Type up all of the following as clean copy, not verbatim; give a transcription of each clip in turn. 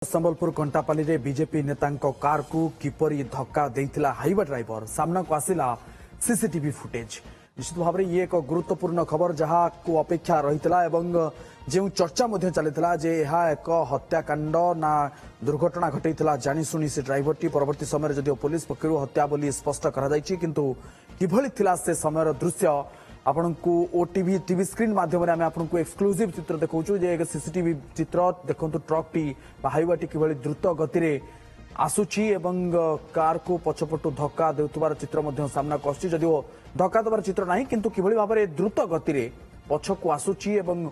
संबलपुर कंटापाली रे बीजेपी नेता कार को किपरि धक्का देइथिला हाईवे ड्राइवर सामना को आसिला सीसीटीवी फुटेज। निश्चित भाव में ये एक गुरुत्वपूर्ण खबर जहां को अपेक्षा रहितला एवं जो चर्चा मध्य चलिथिला जे यह एक हत्याकांड ना दुर्घटना घटैथिला जानी सुनी से ड्राइवरटी परवर्ती समय जदिओ पुलिस पक्षरु हत्या बोली स्पष्ट करा जायछि किंतु किभଳି थिला से समय दृश्य आपण को ओटीवी टीवी स्क्रीन माध्यम आम आपको एक्सक्लूसिव चित्र देखा जे एक सीसीटीवी चित्र देखु ट्रक टी हाईवे कि द्रुत गति में आसुची एवं कार को पछपटू धक्का देउतबार चित्र सामना आसुची जदिओ धक्का देवार चित्र नहीं किंतु किभଳି भाव में द्रुत गति में पछकू आसुची एवं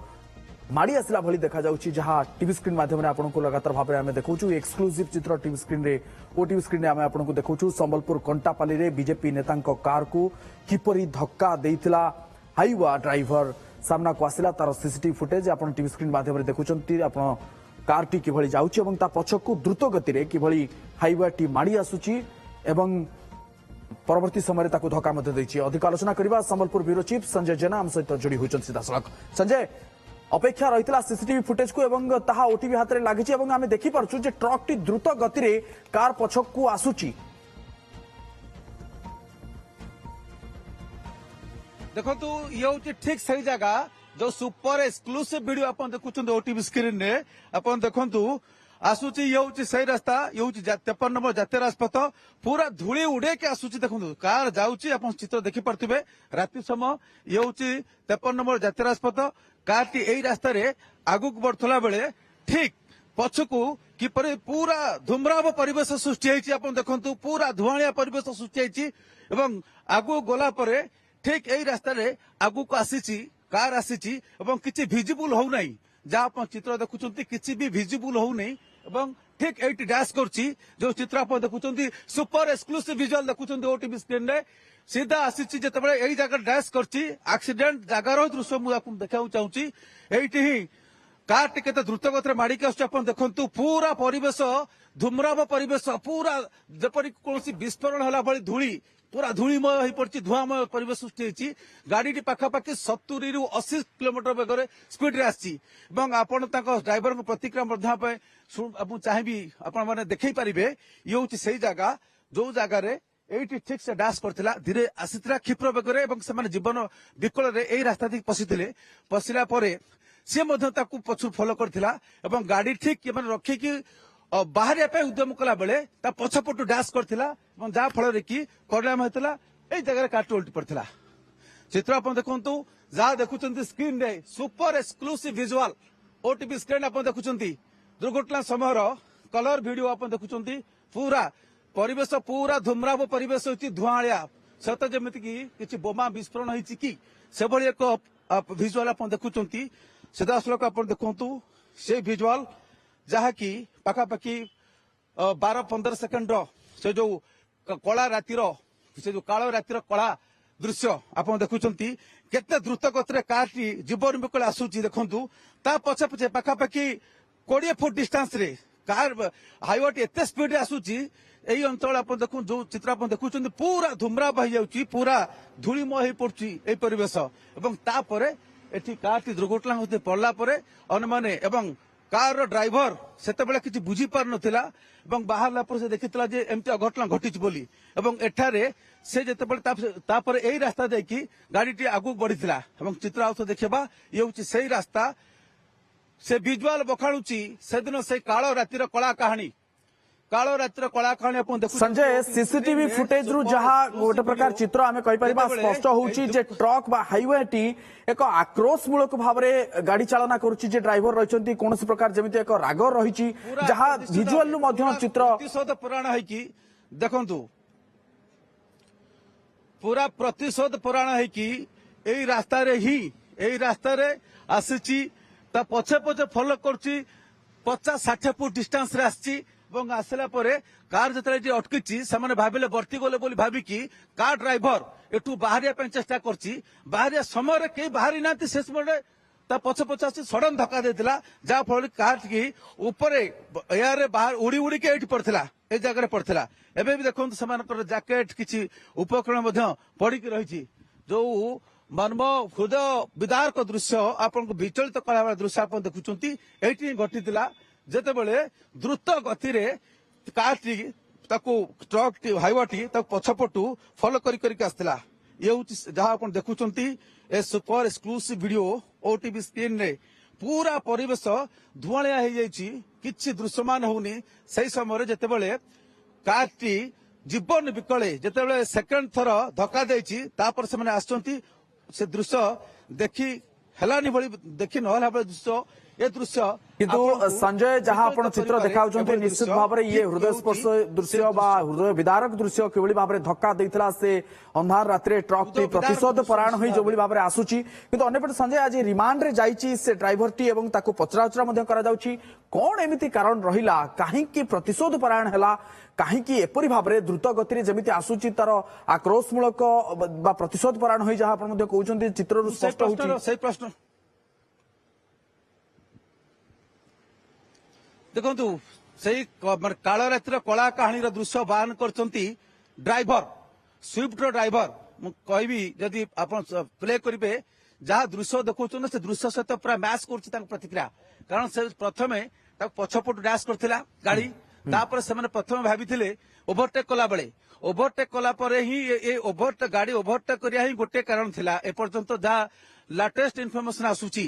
माड़ी आसला भली देखा जाउची जहां टीवी स्क्रीन माध्यम आपको लगातार भाव में देखा एक्सक्लूसिव चित्र टीवी स्क्रीन रे ओटीवी स्क्रीन रे आपको देखा संबलपुर कंटापाली रे बीजेपी नेता कार को किपरि धक्का देइथिला हाईवा ड्राइवर सामना को आसला तार सीसीटीवी फुटेज आप टीवी स्क्रीन माध्यम देखुंत आप कार टी किभଳି जाउची एवं ता पछकू द्रुत गति रे किभଳି हाईवा टी माड़ी आसुची एवं परवर्ती समय ताकू धक्का मध्य देइची। अधिक आलोचना करबा संबलपुर ब्यूरो चीफ संजय जेना हम सहित जोड़ी होचन सीधा सड़क। संजय अपेक्षा रहितला सीसीटीवी फुटेज को एवं ताहा ओटीवी हाथ रे लागिची एवं आमे देखि परछु जे ट्रक टी द्रुत गति रे कार पछकू आसुची। देखो ये हूँ ठीक सही जगह जो सुपर एक्सक्लूसिव वीडियो आप देखुं ओटीवी स्क्रीन रे आप देखु आसूची ये हूँ सही रास्ता ये हूँ 53 नंबर जातीय राजपथ पूरा धूली उड़े के आसूची देखु कार जाऊँगी आप चित्र देखिपे राति समय ये हूँ 53 नंबर जातीय राजपथ कार टी यही रास्ता आगू बढ़ला बेले ठीक पछकू किपरि पूरा धूम्राव परिवेश सृष्टि होती आप देखु पूरा धुआं परिवेश सृष्टि होती आगू गला ठीक यही रास्ता आगू को आसी कार आसी किसी भिजिबुल हो नहीं जहाँ आप चित्र देखुं किसी भी भिजिबुल हो नहीं ठीक एट डैश करछि जो चित्र आप देखुं सुपर एक्सक्लूसिव विजुअल देखुं ओटीवी स्क्रीन रे सीधा आसी जिते यही जगह डैश करछि एक्सीडेंट जगार दृश्य मुझे देखा चाहूँगी एठी ही कार टी केते द्रुत गति माड़िक आस देखु पूरा परिवेश धूम्राव परिवेश पूरा जपरी कौन विस्फोरण है भाई धूली पूरा धूलीमय हो पड़ी धुआंमय परिवेश सृष्टि होती गाड़ी पाखापाखि 70 ରୁ 80 किलोमीटर बेगर स्पीड रे आसी आपण ड्राइवर चाहिए चाहिए आपण देखई पारे ये हूँ से जगह जो जगार एटी ठीक से डैश करथिला धीरे आसीथिला क्षिप्र बेगर जीवन विकल यही रास्ता थी पशिला सी पछु फॉलो करथिला गाड़ी ठीक रखिकी बाहर उद्यम कला बेले पछपटू डैश करथिला जहाँ फल कि परिणाम होता यही जगह कार उल्टी पड़ता चित्र आप देखु जहाँ देखुं स्क्रीन रे super exclusive visual OTV screen आप देखुं दुर्घटना समय कलर वीडियो आप देखुं पूरा परिवेश पूरा धूम्राव परिवेश होती धुआं सत जमी कि बोमा विस्फोरण होती कि से एक विजुअल आप देखुं सीधा सड़क आप देखु से विजुअल जहाँ की पाखापाखि 12-15 सेकेंड से जो कला रातिर से जो काल रातिर कला दृश्य आप देखुं केते द्रुत गति कार टी जीवन विकल आसूची देखु पछे पछे पाखापाखि 20 फुट डिस्टेंस रे कार हाईवे टी एत स्पीड आसूची यही अंचल आप देखु जो चित्र आप देखुं पूरा धूम्राव हो जाऊँगी पूरा धूलीमय हो पड़ी यही परिवेश एठी कार टी दुर्घटना होते पड़ला अन्य माने कार ड्राइवर सेतेबेले किछि बुझी पार नथिला बाहरला पर से देखितला जे एमती अघटना घटिछ बोली एठारे से जेतेबेले तापर एही रास्ता देखि गाड़ीटी आगु बढ़िथिला चित्र आउथ देखबा ये होछि सेही रास्ता से विजुअल बखाणुची से दिन से कालो रातिर कला कहानी संजय सीसीटीवी फुटेज रु जहाँ गोटे प्रकार चित्र आम कहीपर स्पष्ट होउची जे ट्रक बा हाईवे टी एक आक्रोशमूलक भाव में गाड़ी चालना करुच्ची जे ड्राइवर रही कौन प्रकार जमी एक राग रही जहाँ विजुअल चित्र प्रतिशोध पुराण है कि देखु पूरा प्रतिशोध पुराण है कि यही रास्ता आसी पछे पछे फॉलो कर 50-60 फुट डिस्टेंस रे आसी आसला कार जो अटकी से भाविले बर्ती गले बोली भाविकी कार ड्राइवर एठू बाहर चेष्टा कर समय कई बाहरी ना से समय पछ पछ आसी सडन धक्का देता जहाँ फल कार की ऊपर एयर बाहर उड़ी उड़ी के पड़ता ए जगह पड़ता एवं भी देखो से जैकेट किसी उपकरण पड़ी रही जो मर्म हृदय विदारक दृश्य आपको विचलित कला दृश्य आप देखुं ये घटी ଯେତେବେଳେ ଦ୍ରୁତ ଗତିରେ କାରଟି ତାକୁ ଟ୍ରକଟି ହାଇୱାଟି ତାକୁ ପଛପଟୁ ଫଲୋ କରିକି ଆସିଥିଲା। ଇଏ ହଉଛି ଯାହା ଆପଣ ଦେଖୁଛନ୍ତି ଏ ସୁପର ଏକ୍ସକ୍ଲୁସିଭ ଭିଡିଓ ଓଟିଭି ସ୍କ୍ରିନରେ ପୁରା ପରିବେଶ ଧୂଆଳିଆ ହେଇଯାଇଛି, କିଛି ଦୃଶ୍ୟମାନ ହଉନି। ସେହି ସମୟରେ ଯେତେବେଳେ କାରଟି ଜୀବନ ବିକଳେ ଯେତେବେଳେ ସେକେଣ୍ଡ ଥର ଧକ୍କା ଦେଇଛି, ତାପରେ ସେମାନେ ଆସିଛନ୍ତି, ସେ ଦୃଶ୍ୟ ଦେଖି ହେଲାନି ଭଳି ଦେଖି ନହେଲା ଭଳି ଦୃଶ୍ୟ ଏ ଦୃଶ୍ୟ କିନ୍ତୁ ସଞ୍ଜୟ ଯାହା ଆପଣ ଚିତ୍ର ଦେଖାଉଛନ୍ତି ନିଶ୍ଚିତ ଭାବରେ ଇଏ ହୃଦୟସ୍ପର୍ଶ ଦୃଶ୍ୟ ବା ହୃଦୟ ବିଦାରକ ଦୃଶ୍ୟ କିଭଳି ଭାବରେ ଧକ୍କା ଦେଇଥିଲା ସେ ଅନ୍ଧାର ରାତିରେ ଟ୍ରକଟି ପ୍ରତିଶୋଧ ପରାୟଣ ହୋଇ ଯେଭଳି ଭାବରେ ଆସୁଛି। କିନ୍ତୁ ଅନ୍ୟପଟେ ସଞ୍ଜୟ ଆଜି ରିମାଣ୍ଡରେ ଯାଇଛି ସେ ଡ୍ରାଇଭରଟି ଏବଂ ତାକୁ ପଚରାଉଚରା ମଧ୍ୟ କରାଯାଉଛି। କଣ ଏମିତି କାରଣ ରହିଲା, କାହିଁକି ପ୍ରତିଶୋଧ ପରାୟଣ ହେଲା, କାହିଁକି ଏପରି ଭାବରେ ଦ୍ରୁତ ଗତିରେ ଯେମିତି ଆସୁଛି ତାର ଆକ୍ରୋଶମୂଳକ ବା ପ୍ରତିଶୋଧ ପରାୟଣ ହୋଇ ଯାହା ଆପଣ ମଧ୍ୟ କହୁଛନ୍ତି ଚିତ୍ରରୁ ସ୍ପଷ୍ଟ ହେଉଛି। ସେଇ ପ୍ରଶ୍ନ ଦେଖନ୍ତୁ, ସେଇ କାଳ ରାତିର କଳା କାହାଣୀର ଦୃଶ୍ୟ ବାହନ କରିଛନ୍ତି ଡ୍ରାଇଭର, ସୁଇଫ୍ଟର ଡ୍ରାଇଭର। ମୁଁ କହିବି ଯଦି ଆପଣ ପ୍ଲେ କରିବେ ଯାହା ଦୃଶ୍ୟ ଦେଖୁଛନ୍ତି ସେ ଦୃଶ୍ୟ ସହିତ ପୁରା ମ୍ୟାଚ୍ କରୁଛି ତାଙ୍କ ପ୍ରତିକ୍ରିୟା। କାରଣ ସେ ପ୍ରଥମେ ତାକୁ ପଛପଟୁ ଡ୍ୟାସ୍ କରିଥିଲା ଗାଡି, ତାପରେ ସେମାନେ ପ୍ରଥମେ ଭାବିଥିଲେ ଓଭରଟେକ୍ କଲା ବେଳେ, ଓଭରଟେକ୍ କଲା ପରେ ହିଁ ଗାଡି ଓଭରଟେକ୍ କରିବା ହିଁ ଗୋଟିଏ କାରଣ ଥିଲା। ଏପର୍ଯ୍ୟନ୍ତ ଯାହା ଲାଟେଷ୍ଟ ଇନଫର୍ମେସନ ଆସୁଛି,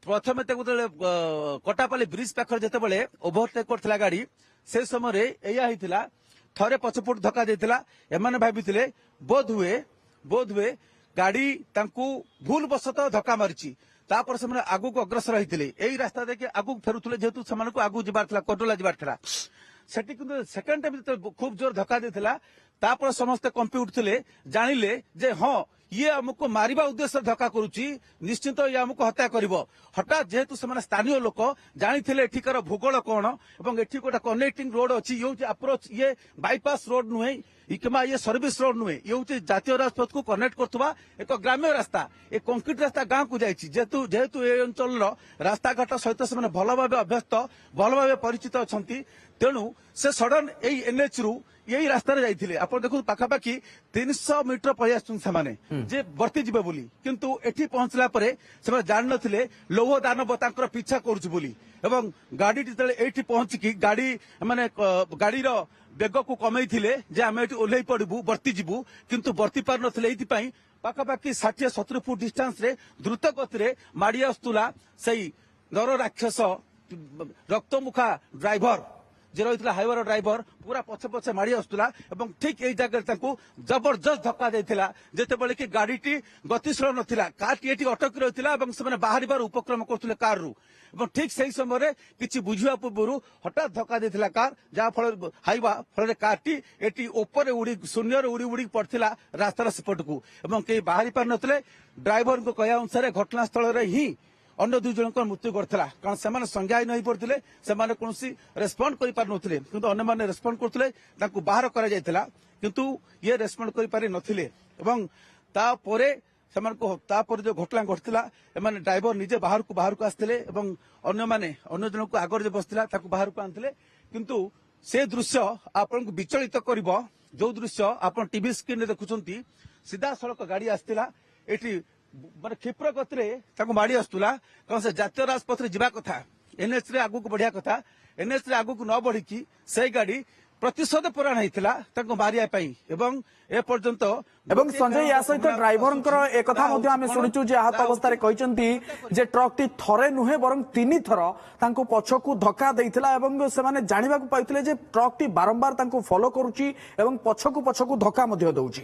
ପ୍ରଥମେ ତାକୁ ଯେତେବେଳେ କଟାପାଲି ବ୍ରିଜ ପାଖରେ ଯେତେବେଳେ ଓଭରଟେକ୍ କରିଥିଲା ଗାଡି, ସେ ସମୟରେ ଏଇଆ ହେଇଥିଲା, ଥରେ ପଛପଟୁ ଧକ୍କା ଦେଇଥିଲା। ଏମାନେ ଭାବିଥିଲେ ବୋଧହୁଏ ଗାଡି ତାଙ୍କୁ ଭୁଲ ବଶତଃ ଧକ୍କା ମାରିଛି। ତାପରେ ସେମାନେ ଆଗକୁ ଅଗ୍ରସର ହେଇଥିଲେ, ଏଇ ରାସ୍ତା ଦେଇକି ଆଗକୁ ଫେରୁଥିଲେ, ଯେହେତୁ ସେମାନଙ୍କୁ ଆଗକୁ ଯିବାର ଥିଲା, କଟୋଲା ଯିବାର ଥିଲା। ସେଠି କିନ୍ତୁ ସେକେଣ୍ଡ ଟାଇମ୍ ଯେତେବେଳେ ଖୁବ୍ ଜୋର ଧକ୍କା ଦେଇଥିଲା, ତାପରେ ସମସ୍ତେ କମ୍ପି ଉଠୁଥିଲେ, ଜାଣିଲେ ଯେ ହଁ ଇଏ ଆମକୁ ମାରିବା ଉଦ୍ଦେଶ୍ୟରେ ଧକ୍କା କରୁଛି, ନିଶ୍ଚିତ ଇଏ ଆମକୁ ହତ୍ୟା କରିବ। ହଠାତ୍ ଯେହେତୁ ସେମାନେ ସ୍ଥାନୀୟ ଲୋକ ଜାଣିଥିଲେ ଏଠିକାର ଭୂଗୋଳ କଣ ଏବଂ ଏଠି ଗୋଟେ କନେକ୍ଟିଂ ରୋଡ ଅଛି, ଇଏ ହଉଛି ଆପ୍ରୋଚ, ଇଏ ବାଇପାସ୍ ରୋଡ ନୁହେଁ କିମ୍ବା ଇଏ ସର୍ଭିସ ରୋଡ ନୁହେଁ, ଇଏ ହଉଛି ଜାତୀୟ ରାଜପଥକୁ କନେକ୍ଟ କରୁଥିବା ଏକ ଗ୍ରାମ୍ୟ ରାସ୍ତା। ଏ କଂକ୍ରିଟ ରାସ୍ତା ଗାଁକୁ ଯାଇଛି, ଯେହେତୁ ଏ ଅଞ୍ଚଳର ରାସ୍ତାଘାଟ ସହିତ ସେମାନେ ଭଲ ଭାବେ ଅଭ୍ୟସ୍ତ, ଭଲ ଭାବେ ପରିଚିତ ଅଛନ୍ତି, ତେଣୁ ସେ ସଡନ ଏଇ ଏନ୍ଏଚ୍ ରୁ ଏଇ ରାସ୍ତାରେ ଯାଇଥିଲେ। ଆପଣ ଦେଖନ୍ତୁ ପାଖାପାଖି 300 ମିଟର ପଳେଇ ଆସୁଛନ୍ତି ସେମାନେ ଯେ ବର୍ତ୍ତି ଯିବେ ବୋଲି, କିନ୍ତୁ ଏଠି ପହଞ୍ଚିଲା ପରେ ସେମାନେ ଜାଣିନଥିଲେ ଲୌହ ଦାନବ ତାଙ୍କର ପିଛା କରୁଛି ବୋଲି। ଏବଂ ଗାଡିଟି ଯେତେବେଳେ ଏଇଠି ପହଞ୍ଚିକି ଗାଡିର ବେଗକୁ କମେଇଥିଲେ ଯେ ଆମେ ଏଠି ଓହ୍ଲେଇ ପଡିବୁ, ବର୍ତ୍ତି ଯିବୁ, କିନ୍ତୁ ବର୍ତ୍ତି ପାରୁନଥିଲେ। ଏଇଥିପାଇଁ ପାଖାପାଖି 60-70 ଫୁଟ ଡିଷ୍ଟାନ୍ସରେ ଦ୍ରୁତ ଗତିରେ ମାଡି ଆସୁଥିଲା ସେଇ ନର ରାକ୍ଷସ ରକ୍ତମୁଖା ଡ୍ରାଇଭର যে রয়েছে হাইওয়ের ড্রাইভর, পুরা পছে পছে মাড়ি আসুলা এবং ঠিক এই জায়গায় তাকে জবরদস্ত ধক্কা দিয়েছিল, যেতবে কি গাড়িটি গতিশীল নথিলা, কারটি এটি অটকি রয়েছিল এবং সেমানে বাহারিবার উপক্রম করুলে কারু। এবং ঠিক সেই সময় কিছু বুঝিবা পূর্বরু হঠাৎ ধক্কা দিয়েছিল কার, যা ফলে হাইওয়া ফলে কারটি এটি উপরে শূন্যরে উড়ি উড়ি পড়িলা রাস্তার সেপটকু এবং কেହି বাহারি পারি নথিলে। ড্রাইভরଙ୍କ କହିବା ଅନୁସାରେ ଘଟଣାସ୍ଥଳରେ ହିଁ ଅନ୍ୟ 2 ଜଣଙ୍କର ମୃତ୍ୟୁ କରିଥିଲା, କାରଣ ସେମାନେ ସଂଜ୍ଞାହୀନ ହୋଇ ପଡିଥିଲେ, ସେମାନେ କୌଣସି ରେସ୍ପଣ୍ଡ କରିପାରୁନଥିଲେ, କିନ୍ତୁ ଅନ୍ୟମାନେ ରେସ୍ପଣ୍ଡ କରୁଥିଲେ, ତାଙ୍କୁ ବାହାର କରାଯାଇଥିଲା, କିନ୍ତୁ ଇଏ ରେସ୍ପଣ୍ଡ କରିପାରି ନଥିଲେ। ଏବଂ ତାପରେ ଯୋଉ ଘଟଣା ଘଟିଥିଲା, ଏମାନେ ଡ୍ରାଇଭର ନିଜେ ବାହାରକୁ ଆସିଥିଲେ ଏବଂ ଅନ୍ୟ ଜଣକୁ ଆଗରେ ଯେ ବସିଥିଲା ତାକୁ ବାହାରକୁ ଆଣିଥିଲେ। କିନ୍ତୁ ସେ ଦୃଶ୍ୟ ଆପଣଙ୍କୁ ବିଚଳିତ କରିବ, ଯୋଉ ଦୃଶ୍ୟ ଆପଣ ଟିଭି ସ୍କ୍ରିନରେ ଦେଖୁଛନ୍ତି, ସିଧାସଳଖ ଗାଡି ଆସିଥିଲା, ଏଠି କ୍ଷିପ୍ର ଗତିରେ ତାଙ୍କୁ ମାଡି ଆସୁଥିଲା, କାରଣ ସେ ଜାତୀୟ ରାଜପଥରେ ଯିବା କଥା, ଏନ୍ଏଚ୍ ରେ ଆଗକୁ ବଢିବା କଥା, ଏନ୍ଏଚ୍ ରେ ଆଗକୁ ନ ବଢିକି ସେଇ ଗାଡି ପ୍ରତିଶୋଧ ପରାୟଣ ହେଇଥିଲା ତାଙ୍କୁ ମାରିବା ପାଇଁ। ଏବଂ ଏପର୍ଯ୍ୟନ୍ତ ସଞ୍ଜୟ ୟା ସହିତ ଡ୍ରାଇଭରଙ୍କର ଏକଥା ମଧ୍ୟ ଆମେ ଶୁଣିଛୁ ଯେ ଆହତ ଅବସ୍ଥାରେ କହିଛନ୍ତି ଯେ ଟ୍ରକଟି ଥରେ ନୁହେଁ ବରଂ 3 ଥର ତାଙ୍କୁ ପଛକୁ ଧକ୍କା ଦେଇଥିଲା ଏବଂ ସେମାନେ ଜାଣିବାକୁ ପାଇଥିଲେ ଯେ ଟ୍ରକଟି ବାରମ୍ବାର ତାଙ୍କୁ ଫଲୋ କରୁଛି ଏବଂ ପଛକୁ ଧକ୍କା ମଧ୍ୟ ଦଉଛି।